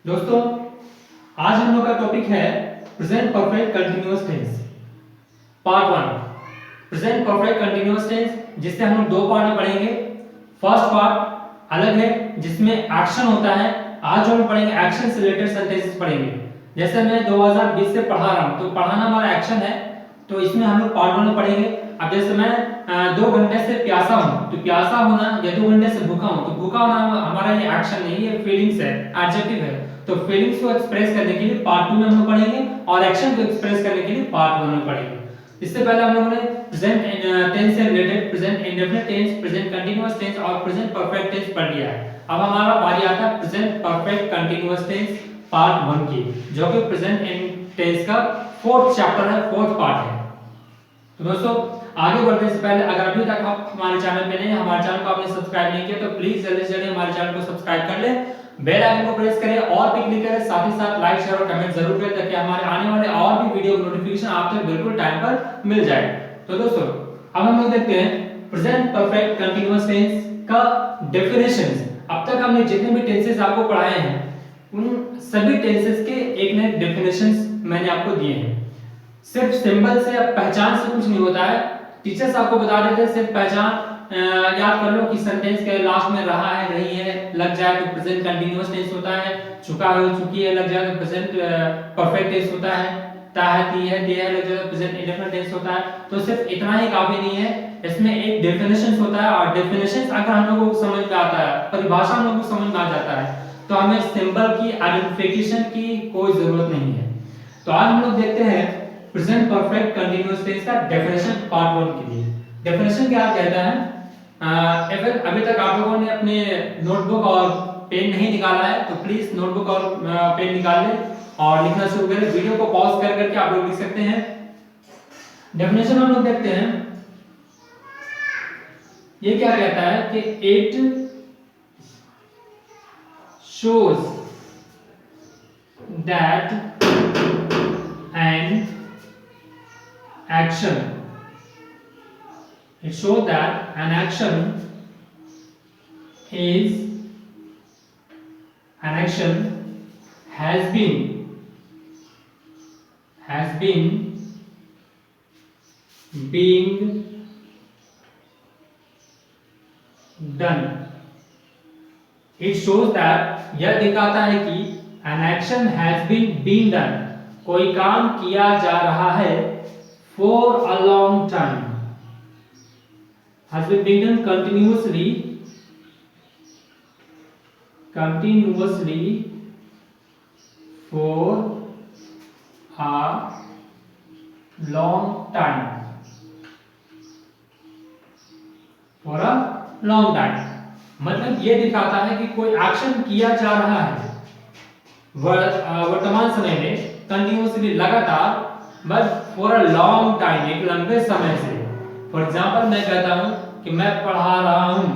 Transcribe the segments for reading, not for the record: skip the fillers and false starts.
दोस्तों, आज हम लोग का टॉपिक है present perfect continuous tense part one. Present perfect continuous tense जिससे हम लोग दो पार्ट में पढ़ेंगे। फर्स्ट पार्ट अलग है जिसमें एक्शन होता है। आज जो हम पढ़ेंगे एक्शन से रिलेटेड सेंटेंसेस पढ़ेंगे। जैसे मैं 2020 से पढ़ा रहा हूँ तो पढ़ाना हमारा एक्शन है, तो इसमें हम लोग पार्ट वन में पढ़ेंगे। अब जैसे मैं 2 घंटे से प्यासा हूँ तो प्यासा होना या 2 घंटे से भूखा हूँ तो भूखा होना हमारा ये एक्शन नहीं, ये फीलिंग्स है, एडजेक्टिव है। तो फीलिंग्स को एक्सप्रेस करने के लिए पार्ट टू में हम लोग पढ़ेंगे और एक्शन को एक्सप्रेस करने के लिए पार्ट वन में पढ़ेंगे। इससे पहले हम लोगों ने प्रेजेंट टेंस से related present indefinite tense, present continuous tense और प्रेजेंट परफेक्ट टेंस पढ़ लिया है। अब हमारा बारी आता है present perfect continuous tense part one की, जो कि प्रेजेंट टेंस का फोर्थ चैप्टर है, फोर्थ पार्ट है। तो दोस्तों, आगे बढ़ने से पहले अगर अभी तक आप हमारे चैनल पे नए हैं, हमारे चैनल को आपने सब्सक्राइब नहीं किया तो प्लीज जल्दी से जल्दी हमारे चैनल को सब्सक्राइब कर लें, बेल आइकन को प्रेस करें और भी क्लिक करें, साथ ही साथ लाइक शेयर और कमेंट जरूर करें ताकि हमारे आने वाले और भी वीडियो की नोटिफिकेशन आप तक बिल्कुल टाइम पर मिल जाए। तो दोस्तों, अब हम लोग देखते हैं प्रेजेंट परफेक्ट कंटीन्यूअस टेंस का डेफिनेशंस। अब तक हमने जितने भी टेंसेस आपको पढ़ाए हैं उन सभी टेंसेस के एक ना एक डेफिनेशंस मैंने आपको दिए हैं। सिर्फ सिंबल से या पहचान से कुछ नहीं होता है। टीचर्स आपको बता देते हैं सिर्फ पहचान याद कर लो कि सेंटेंस के लास्ट में रहा है, रही है लग जाए तो प्रेजेंट कंटीन्यूअस टेंस होता है, चुका है चुकी है लग जाए तो प्रेजेंट परफेक्ट टेंस होता है, ता है ती है दे है लग जाए तो प्रेजेंट इंडेफिनिट टेंस होता है। तो सिर्फ इतना ही काफी नहीं है, इसमें एक डेफिनेशंस होता है और डेफिनेशंस अगर हम लोगों को समझ में आता है, परिभाषा हम लोगों को समझ में आ जाता है तो हमें सिंबल की आइडेंटिफिकेशन की कोई जरूरत नहीं है। तो आज हम लोग देखते हैं प्रेजेंट परफेक्ट कंटीन्यूअस टेंस का डेफिनेशन पार्ट वन के लिए। डेफिनेशन क्या कहता है? अगर अभी तक आप लोगों ने अपने नोटबुक और पेन नहीं निकाला है तो प्लीज नोटबुक और पेन निकाल लें और लिखना शुरू करें। वीडियो को पॉज कर करके आप लोग लिख सकते हैं। डेफिनेशन हम लोग देखते हैं, ये क्या कहता है कि it shows that an action, it shows that an action has been being done। it shows that यह दिखाता है कि an action has been being done, कोई काम किया जा रहा है for a long time, has been being done continuously for a long time, for a long time मतलब ये दिखाता है कि कोई एक्शन किया जा रहा है वर्तमान समय में कंटिन्यूअसली लगातार, but for a long time, एक लंबे समय से। फॉर एग्जांपल मैं कहता हूं कि मैं पढ़ा रहा हूं,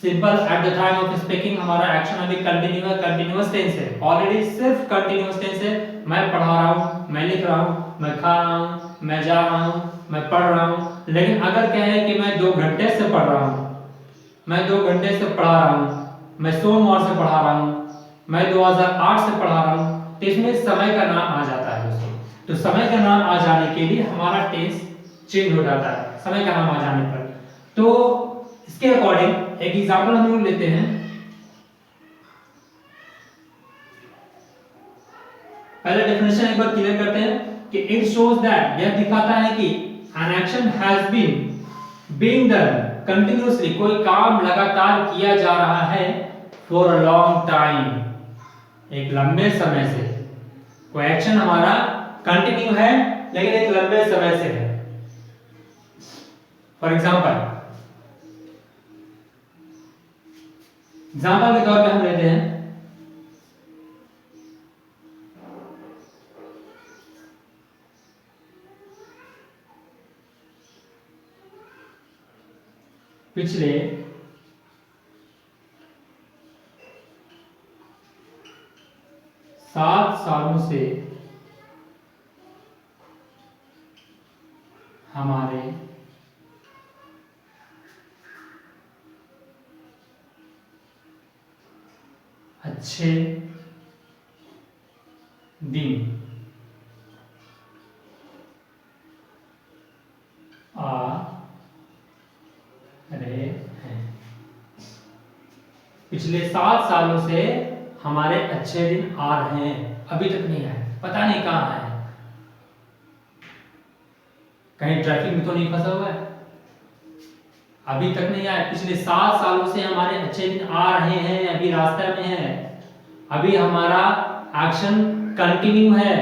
simple at the time of speaking हमारा एक्शन अभी कंटिन्यूअस टेंस है, ऑलरेडी सिर्फ कंटिन्यूअस टेंस है। मैं पढ़ा रहा हूं, मैं लिख रहा हूं, मैं खा रहा हूं, मैं जा रहा हूं, मैं पढ़ रहा हूं। लेकिन अगर कहे कि मैं 2 घंटे से पढ़ रहा हूं, मैं 2 घंटे से पढ़ा रहा हूं, मैं सोमवार से पढ़ा रहा हूं, मैं 2008 से पढ़ा रहा हूं, तो इसमें समय का नाम आ जाता है दोस्तों। तो समय का नाम आ जाने के लिए हमारा टेंस चेंज हो जाता है समय का नाम आ जाने पर। तो इसके अकॉर्डिंग एक एग्जांपल हम लोग लेते हैं। पहले डेफिनेशन एक बार क्लियर करते हैं कि इट शोज दैट, यह दिखाता है कि an action has been being done continuously, कोई काम लगातार किया जा रहा है फॉर अ लॉन्ग टाइम, एक लंबे समय से। कोई एक्शन हमारा कंटिन्यू है लेकिन एक लंबे समय से है। फॉर एग्जांपल के तौर पे हम लेते हैं पिछले 7 सालों से हमारे अच्छे पिछले 7 सालों से हमारे अच्छे दिन आ रहे हैं, अभी तक नहीं आए, पता नहीं कहाँ है, कहीं ट्रैफिक में तो नहीं फंसा हुआ है, अभी तक नहीं आए। पिछले 7 सालों से हमारे अच्छे दिन आ रहे हैं, अभी रास्ते में है, अभी हमारा एक्शन कंटिन्यू है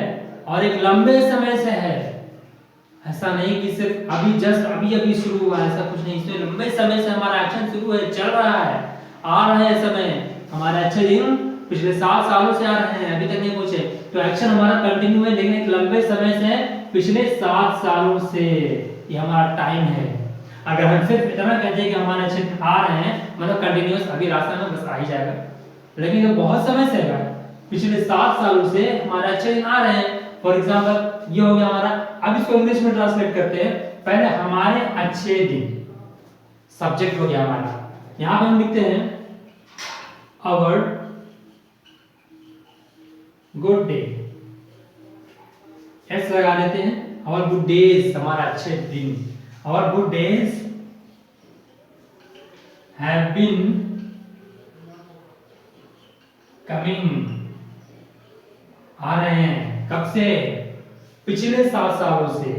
और एक लंबे समय से है। ऐसा नहीं कि सिर्फ अभी जस्ट अभी अभी शुरू हुआ, ऐसा कुछ नहीं, इसमें लंबे समय से हमारा एक्शन शुरू है, चल रहा है, आ रहे हैं समय, हमारे अच्छे दिन पिछले 7 सालों से आ रहे हैं, अभी तक नहीं पहुंचे। तो एक्शन हमारा कंटिन्यू है, लेकिन एक लंबे समय से, पिछले 7 सालों से, ये हमारा टाइम है। अगर हम सिर्फ इतना कहते हैं कि हमारे अच्छे दिन आ रहे हैं, मतलब कंटिन्यूअस अभी रास्ते में बस आ ही जाएगा, लेकिन तो बहुत समय से है, पिछले 7 सालों से हमारे अच्छे दिन आ रहे हैं। फॉर एग्जांपल ये हो गया हमारा, अब इसको इंग्लिश में ट्रांसलेट करते हैं। पहले हमारे अच्छे दिन सब्जेक्ट हो गया हमारा, यहां पे हम लिखते हैं आवर गुड डे, एस लगा देते हैं, आवर गुड डेज, हमारा अच्छे दिन, our good days have been coming, आ रहे हैं, कब से, पिछले 7 सालों से,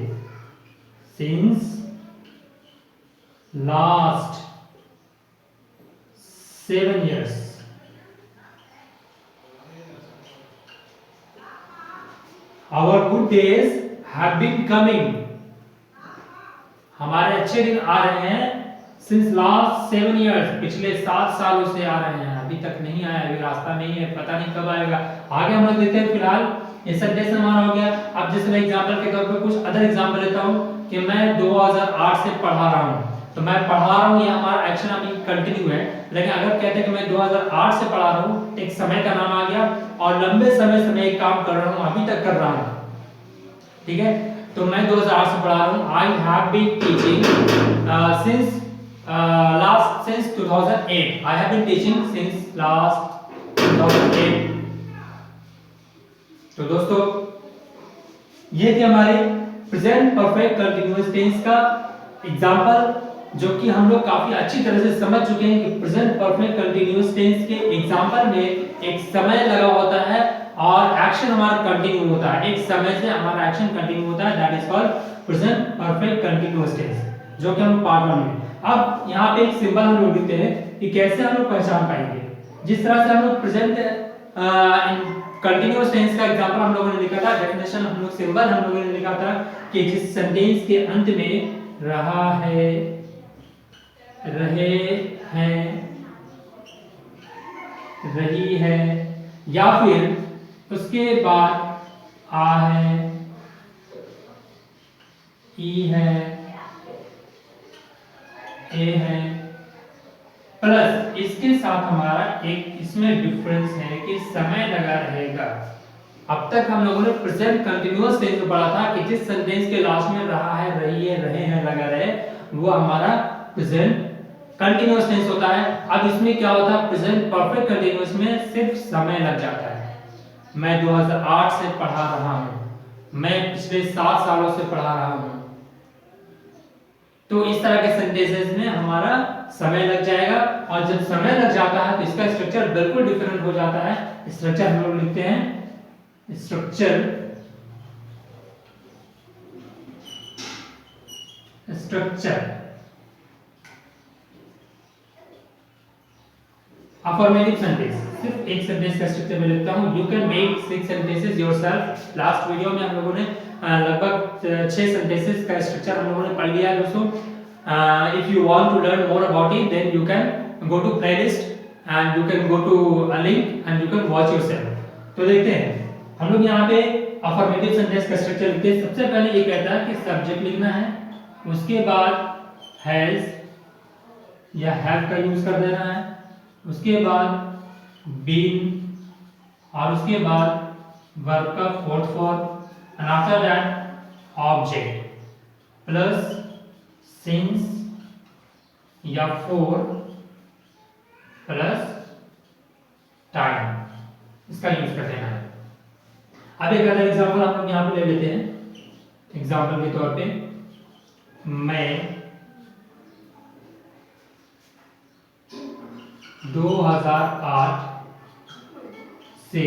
since last 7 years, our good days have been coming, हमारे अच्छे दिन आ रहे हैं, सिंस लास्ट 7 years, पिछले 7 सालों से आ रहे हैं, अभी तक नहीं आया, अभी रास्ता में ही है, पता नहीं कब आएगा। आगे हम लोग देखते हैं, फिलहाल ये सेंटेंस हमारा हो गया। अब जैसे मैं एग्जांपल के तौर पे कुछ अदर एग्जांपल लेता हूं कि मैं 2008 से पढ़ा रहा हूं, तो मैं पढ़ा रहा हूं, ये हमारा एक्शन अभी कंटिन्यू है। लेकिन अगर कहते हैं कि मैं 2008 से पढ़ा रहा हूं, एक समय का नाम आ गया और लंबे समय से मैं एक काम कर रहा हूं, अभी तक कर रहा हूं, ठीक है। तो मैं 2008 से पढ़ा रहा हूं, I have been teaching since 2008, I have been teaching since last 2008। तो दोस्तों ये थे हमारे प्रेजेंट परफेक्ट कंटीन्यूअस टेंस का एग्जांपल, जो कि हम लोग काफी अच्छी तरह से समझ चुके हैं कि प्रेजेंट परफेक्ट कंटीन्यूअस टेंस के एग्जांपल में एक समय लगा होता है और एक्शन हमारा कंटिन्यू होता है, एक समय से हमारा एक्शन कंटिन्यू होता है, that is called present perfect continuous tense, जो कि हम पार्ट 1 में। अब यहाँ पे एक सिंबल हम लोग लिखते हैं कि कैसे हम लोग पहचान पाएंगे। जिस तरह से हम लोग प्रेजेंट कंटीन्यूअस टेंस का एग्जांपल हम लोगों ने लिखा था, डेफिनेशन हम लोग सिंबल हम लोगों ने लिखा था कि जिस सेंटेंस के अंत में रहा है, रहे हैं, रही है, या फिर उसके बाद आ है, ई है, ए है, प्लस इसके साथ हमारा एक इसमें डिफरेंस है कि समय लगा रहेगा। अब तक हम लोगों ने प्रेजेंट कंटीन्यूअस टेंस में पढ़ा था कि जिस सेंटेंस के लास्ट में रहा है, रही है, रहे हैं लगा रहे, वो हमारा प्रेजेंट कंटीन्यूअस टेंस होता है। अब इसमें क्या होता है, प्रेजेंट परफेक्ट कंटीन्यूअस में सिर्फ समय लग जाता है। मैं 2008 से पढ़ा रहा हूं, मैं पिछले 7 सालों से पढ़ा रहा हूं, तो इस तरह के सेंटेंसेस में हमारा समय लग जाएगा, और जब समय लग जाता है तो इसका स्ट्रक्चर बिल्कुल डिफरेंट हो जाता है। स्ट्रक्चर हम लोग लिखते हैं, स्ट्रक्चर अफर्मेटिव सेंटेंस, सिर्फ एक सेंटेंस का स्ट्रक्चर मैं लिखता हूं। You can make 6 sentences yourself. Last video में हम लोगों ने लगभग 6 सेंटेंसेस का स्ट्रक्चर हम लोगों ने पढ़ लिया है दोस्तों। If you want to learn more about it, then you can go to playlist and you can go to a link and you can watch yourself. तो देखते हैं हम लोग यहाँ पे अफर्मेटिव सेंटेंस का स्ट्रक्चर लिखते हैं। सबसे पहले ये कहता है कि सब्जेक्ट लिखना है, उसके बाद हैज या हैव का यूज कर देना है, उसके बाद बीन, और उसके बाद वर्ब का fourth form, and after that object plus since या फॉर प्लस टाइम, इसका यूज कर देना है। अब एक अदर एग्जांपल हम लोग यहाँ पे ले लेते हैं। एग्जांपल के तौर पे मैं 2008 से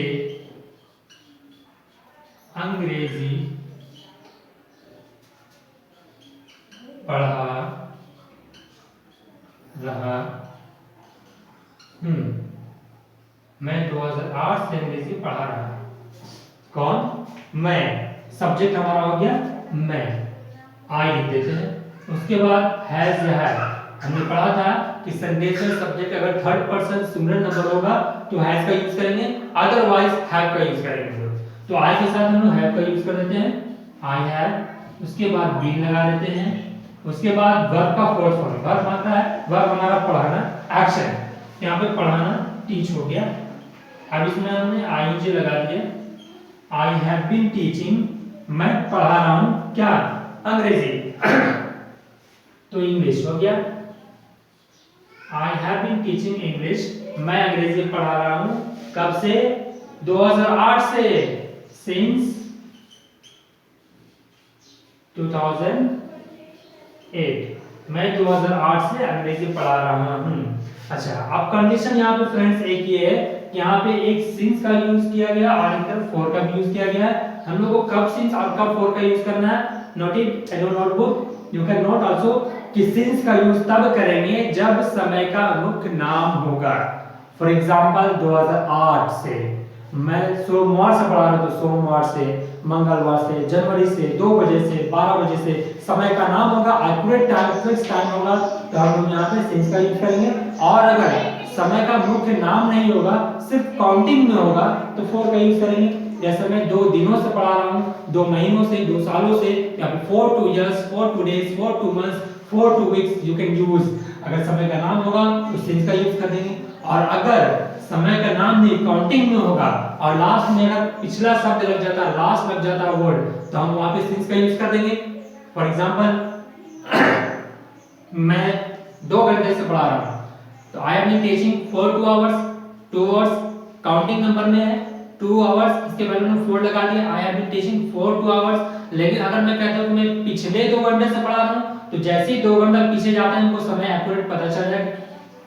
अंग्रेजी पढ़ा रहा हूँ। मैं 2008 से अंग्रेजी पढ़ा रहा हूँ। कौन? मैं। सब्जेक्ट हमारा हो गया मैं, आई लिख देते हैं। उसके बाद हैज या है, हमने पढ़ा था कि सेंटेंशियल सब्जेक्ट अगर थर्ड पर्सन सिंगुलर नंबर होगा तो हैज का यूज करेंगे, अदरवाइज हैव का यूज करेंगे। तो आई के साथ हम लोग हैव का यूज कर देते हैं, आई हैव। उसके बाद बीन लगा देते हैं। उसके बाद वर्ब का फोर्थ फॉर्म, वर्ब आता है, वर्ब हमारा पढ़ाना, एक्शन। यहाँ पे पढ़ाना टीच हो गया। अब इसमें हमने आईएनजी लगा दिया, आई हैव बीन टीचिंग, मैं पढ़ा रहा हूं क्या? अंग्रेजी। तो इंग्लिश हो गया, I have been teaching English, मैं अंग्रेजी पढ़ा रहा हूं। कब से? 2008 से, सिंस 2008, मैं 2008 से अंग्रेजी पढ़ा रहा हूं। अच्छा, अब कंडीशन यहाँ पे फ्रेंड्स एक ये है कि यहाँ पे एक सिंस का यूज किया गया और एक तरफ फॉर का भी यूज किया गया है। हम लोग को कब सिंस और कब फॉर का यूज करना है? Note it in your notebook, you can note also कि सिंस का यूज तब करेंगे जब समय का मुख्य नाम होगा। फॉर एग्जांपल 2008 से, मैं सोमवार से पढ़ा रहा हूं तो सोमवार से, मंगलवार से, जनवरी से, 2 बजे से, 12 बजे से, समय का नाम होगा, एक्यूरेट टाइम, फिक्स टाइम होगा, तो हम लोग यहाँ पे सिंस का यूज करेंगे। और अगर समय का मुख्य नाम नहीं होगा, सिर्फ काउंटिंग में होगा, तो फॉर का यूज करेंगे। जैसे मैं 2 दिनों से पढ़ा रहा हूँ, 2 महीनों से, 2 सालों से, या फिर 4 2 years, 4 2 days, 4 2 months, 4 2 weeks you can use. अगर समय का नाम होगा तो सिंस का यूज कर देंगे, और अगर समय का नाम नहीं काउंटिंग में होगा और लास्ट में अगर पिछला शब्द लग जाता है, लास्ट लग जाता है वर्ड, तो हम वहां पे सिंस का यूज कर देंगे। फॉर एग्जांपल मैं 2 घंटे से पढ़ा रहा हूं, तो I have been teaching for 2 hours, 2 hours counting number में है, 2 आवर्स, इसके बाद मैंने 4 लगा दिया, I have been teaching for 2 hours. लेकिन अगर मैं कहता हूं कि मैं पिछले 2 घंटे से पढ़ा रहा हूं, तो जैसे ही 2 घंटा पीछे जाता है हमको समय एक्यूरेट पता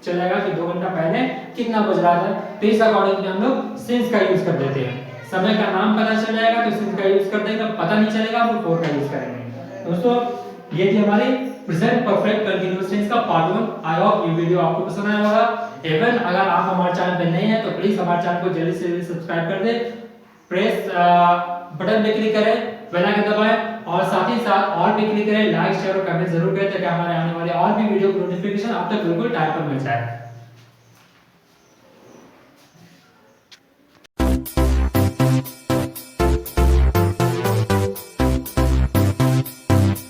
चलेगा कि 2 घंटा पहले कितना बज रहा था। तो इस अकॉर्डिंग हम लोग सिंस का यूज कर देते हैं। समय का नाम पता चल जाएगा तो सिंस का यूज कर देंगे, पता नहीं चलेगा तो फॉर का यूज करेंगे। दोस्तों, ये थी हमारी प्रेजेंट परफेक्ट कंटीन्यूअस टेंस का पार्ट 1। आई होप ये वीडियो आपको पसंद आया होगा। इवन अगर आप हमारे चैनल पे नए हैं तो प्लीज हमारे चैनल को जल्दी से जल्दी सब्सक्राइब कर दें, प्रेस बटन पे क्लिक करें, बेल आइकन दबाएं, और साथ ही साथ ऑल पे क्लिक करें, लाइक शेयर और कमेंट जरूर करें ताकि हमारे आने वाले और भी वीडियो की नोटिफिकेशन आप तक बिल्कुल टाइम पर मिल जाए।